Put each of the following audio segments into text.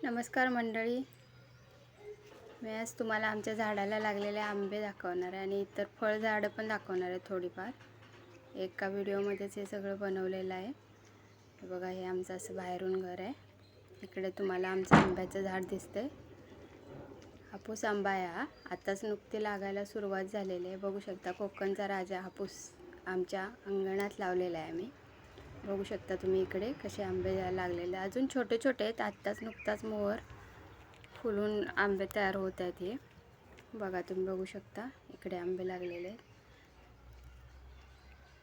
नमस्कार मंडळी, मी आज तुम्हाला आमच्या झाडाला लागलेले आंबे दाखवणार आहे आणि इतर फळ झाडं पण दाखवणार आहे थोडीफार. एका व्हिडिओमध्येच हे सगळं बनवलेलं आहे. हे बघा, हे आमचं असं बाहेरून घर आहे. इकडे तुम्हाला आमचं आंब्याचं झाड दिसतंय. हापूस आंबा आहे हा. आताच नुकते लागायला सुरुवात झालेली आहे. बघू शकता, कोकणचा राजा हापूस आमच्या अंगणात लावलेला आहे मी. बघू शकता तुम्ही इकडे कसे आंबे लागलेले. अजून छोटे छोटे आहेत. आत्ताच नुकताच मोहर फुलून आंबे तयार होत आहेत. हे बघा, तुम्ही बघू शकता इकडे आंबे लागलेले आहेत.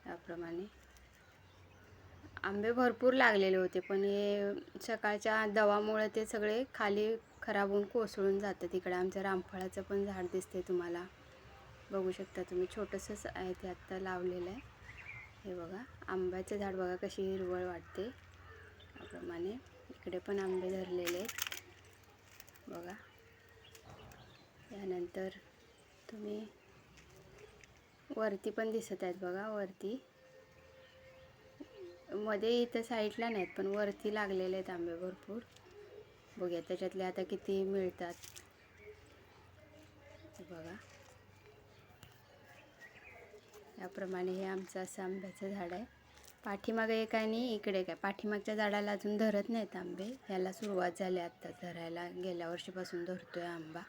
याप्रमाणे आंबे भरपूर लागलेले होते, पण हे सकाळच्या दवामुळे ते सगळे खाली खराब होऊन कोसळून जातात. इकडे आमचं रामफळाचं पण झाड दिसते तुम्हाला. बघू शकता तुम्ही, छोटंसंच आहे ते आत्ता लावलेलं आहे. हे बघा, आंब्याचं झाड बघा कशी हिरवळ वाटते. त्याप्रमाणे इकडे पण आंबे धरलेले आहेत बघा. यानंतर तुम्ही वरती पण दिसत आहेत बघा. वरती मध्ये इथं साईडला नाहीत, पण वरती लागलेले आहेत आंबे भरपूर. बघूया त्याच्यातले आता किती मिळतात. बघा, याप्रमाणे हे आमचं असं आंब्याचं झाड आहे. पाठीमागे एक आहे आणि इकडे काय, पाठीमागच्या झाडाला अजून धरत नाहीत आंबे. ह्याला सुरुवात झाली आत्ता धरायला. गेल्या वर्षीपासून धरतोय आंबा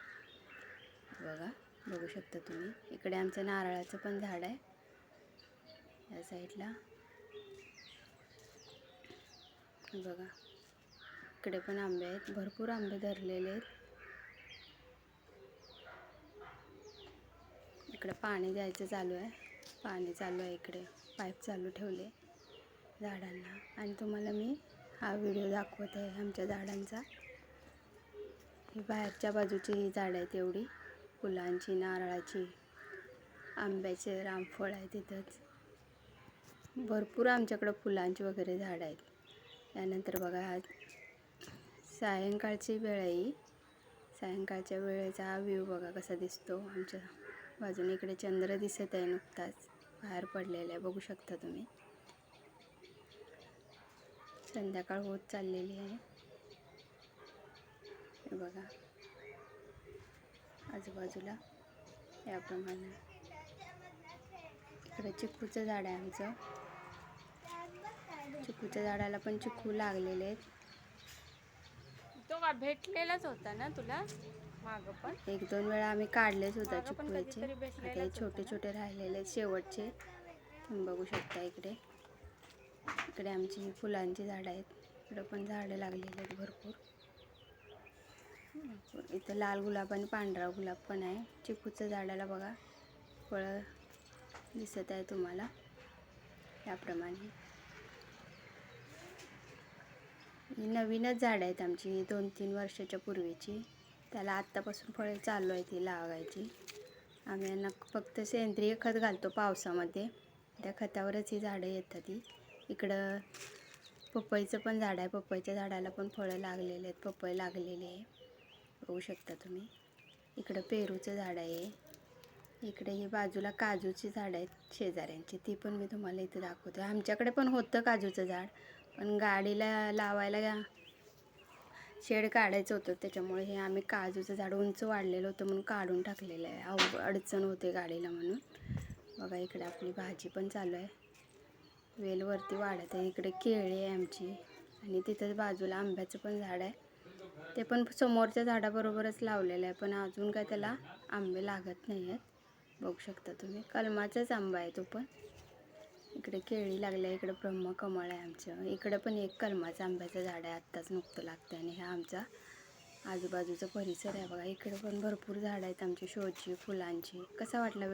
बघा. बघू शकता तुम्ही, इकडे आमचं नारळाचं पण झाड आहे या साईडला. बघा, इकडे पण आंबे आहेत. भरपूर आंबे धरलेले आहेत. इकडे पाणी द्यायचं चालू आहे. पाणी चालू आहे इकडे. पाईप चालू ठेवले झाडांना. आणि तुम्हाला मी हा व्हिडिओ दाखवत आहे आमच्या झाडांचा. ही बाहेरच्या बाजूची ही झाडं आहेत एवढी, फुलांची, नारळाची, आंब्याचे, रामफळ आहे तिथंच. भरपूर आमच्याकडं फुलांची वगैरे झाडं आहेत. त्यानंतर बघा, आज सायंकाळची वेळ आहे. सायंकाळच्या वेळेचा हा व्ह्यू बघा कसा दिसतो. आमच्या बाजूने इकडे चंद्र दिसत आहे, नुकताच बाहेर पडलेला आहे. बघू शकता तुम्ही, संध्याकाळ होत चाललेली आहे. हे बघा आजूबाजूला याप्रमाणे. इकडे चिकूचं झाड आहे आमचं. चिकूच्या झाडाला पण चिकू लागलेले आहेत. तो का भेटलेलाच होता ना तुला मागं पण? 1-2 वेळा आम्ही काढलेच होता मागं पण चिकूचे. कधीतरी आता हे भेटलेलाच छोटे होता छोटे राहिलेले आहेत शेवटचे. तुम्ही बघू शकता इकडे. इकडे आमची फुलांची झाडं आहेत. इकडे पण झाडं लागलेली आहेत भरपूर. इथं लाल गुलाब आणि पांढरा गुलाब पण आहे. चिकूच्या झाडाला बघा फळं दिसत आहे तुम्हाला. याप्रमाणे ही नवीनच झाडं आहेत आमची, 2-3 वर्षाच्या पूर्वीची. त्याला आत्तापासून फळे चालू आहेत ही लावायची. आम्ही यांना फक्त सेंद्रिय खत घालतो पावसामध्ये. त्या खतावरच ही झाडं येतात. ही इकडं पपईचं पण झाड आहे. पपईच्या झाडाला पण फळं लागलेले आहेत. पपई लागलेली आहे, बघू शकता तुम्ही. इकडं पेरूचं झाड आहे. इकडे ही बाजूला काजूची झाडं आहेत शेजाऱ्यांची, ती पण मी तुम्हाला इथे दाखवते. आमच्याकडे पण होतं काजूचं झाड, पण गाडीला लावायला शेड काढायचं होतं, त्याच्यामुळे हे आम्ही काजूचं झाड उंच वाढलेलं होतं म्हणून काढून टाकलेलं आहे. अडचण होते गाडीला म्हणून. बघा, इकडे आपली भाजी पण चालू आहे. वेलवरती वाढत आहे. इकडे केळी आहे आमची आणि तिथंच बाजूला आंब्याचं पण झाड आहे. ते पण समोरच्या झाडाबरोबरच लावलेलं आहे, पण अजून काय त्याला आंबे लागत नाही आहेत. बघू शकता तुम्ही, कलमाचाच आंबा आहे तो पण. इकडे केळी लागली आहे. इकडे ब्रह्मकमळ आहे आमचं. इकडे पण एक कलमाचं आंब्याचं झाड आहे, आत्ताच नुकतं लागतं. आणि हा आमचा आजूबाजूचा परिसर आहे बघा. इकडे पण भरपूर झाडं आहेत आमची शोची, फुलांची. कसा वाटला